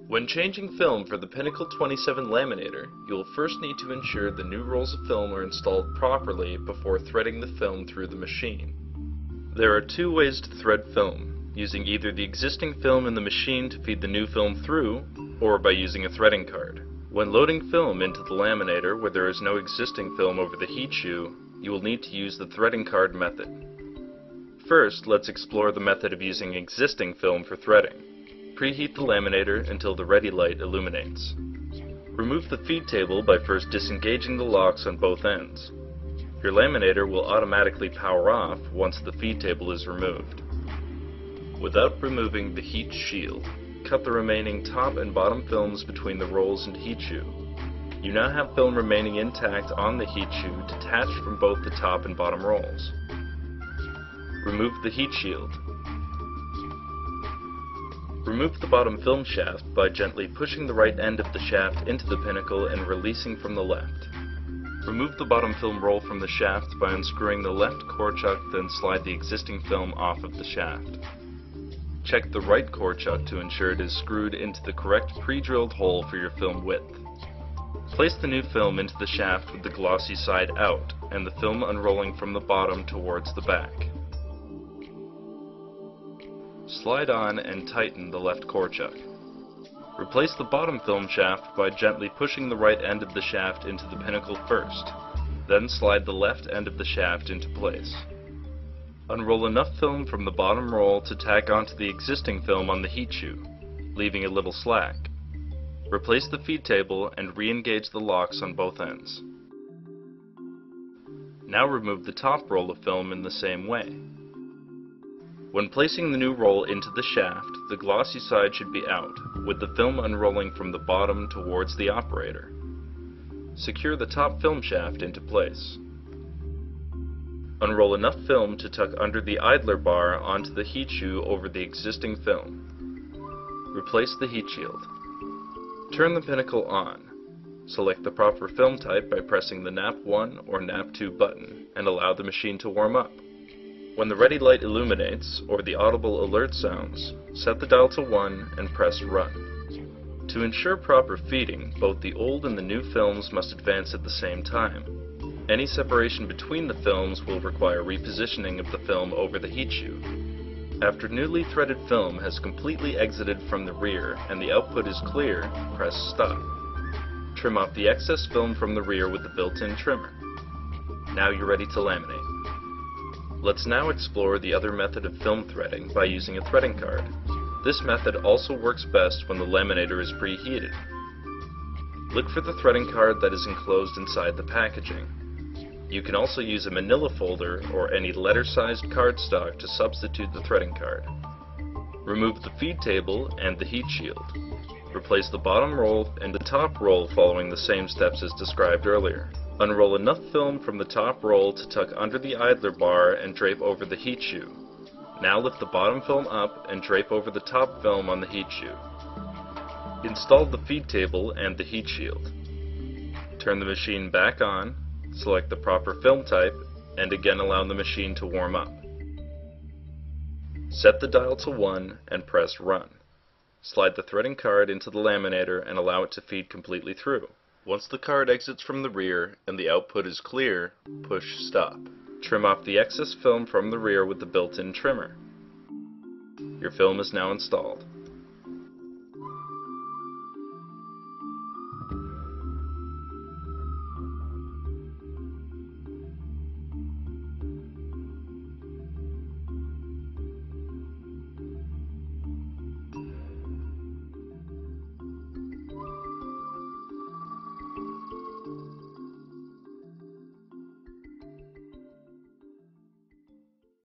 When changing film for the Pinnacle 27 Laminator, you will first need to ensure the new rolls of film are installed properly before threading the film through the machine. There are two ways to thread film, using either the existing film in the machine to feed the new film through, or by using a threading card. When loading film into the laminator where there is no existing film over the heat shoe, you will need to use the threading card method. First, let's explore the method of using existing film for threading. Preheat the laminator until the ready light illuminates. Remove the feed table by first disengaging the locks on both ends. Your laminator will automatically power off once the feed table is removed. Without removing the heat shield, cut the remaining top and bottom films between the rolls and heat shoe. You now have film remaining intact on the heat shoe detached from both the top and bottom rolls. Remove the heat shield. Remove the bottom film shaft by gently pushing the right end of the shaft into the pinnacle and releasing from the left. Remove the bottom film roll from the shaft by unscrewing the left core chuck, then slide the existing film off of the shaft. Check the right core chuck to ensure it is screwed into the correct pre-drilled hole for your film width. Place the new film into the shaft with the glossy side out and the film unrolling from the bottom towards the back. Slide on and tighten the left core chuck. Replace the bottom film shaft by gently pushing the right end of the shaft into the pinnacle first, then slide the left end of the shaft into place. Unroll enough film from the bottom roll to tack onto the existing film on the heat shoe, leaving a little slack. Replace the feed table and re-engage the locks on both ends. Now remove the top roll of film in the same way. When placing the new roll into the shaft, the glossy side should be out, with the film unrolling from the bottom towards the operator. Secure the top film shaft into place. Unroll enough film to tuck under the idler bar onto the heat shoe over the existing film. Replace the heat shield. Turn the pinnacle on. Select the proper film type by pressing the nap 1 or nap 2 button and allow the machine to warm up. When the ready light illuminates, or the audible alert sounds, set the dial to 1 and press Run. To ensure proper feeding, both the old and the new films must advance at the same time. Any separation between the films will require repositioning of the film over the heat shoe. After newly threaded film has completely exited from the rear and the output is clear, press Stop. Trim off the excess film from the rear with the built-in trimmer. Now you're ready to laminate. Let's now explore the other method of film threading by using a threading card. This method also works best when the laminator is preheated. Look for the threading card that is enclosed inside the packaging. You can also use a manila folder or any letter-sized cardstock to substitute the threading card. Remove the feed table and the heat shield. Replace the bottom roll and the top roll following the same steps as described earlier. Unroll enough film from the top roll to tuck under the idler bar and drape over the heat shoe. Now lift the bottom film up and drape over the top film on the heat shoe. Install the feed table and the heat shield. Turn the machine back on, select the proper film type, and again allow the machine to warm up. Set the dial to 1 and press Run. Slide the threading card into the laminator and allow it to feed completely through. Once the card exits from the rear and the output is clear, push Stop. Trim off the excess film from the rear with the built-in trimmer. Your film is now installed.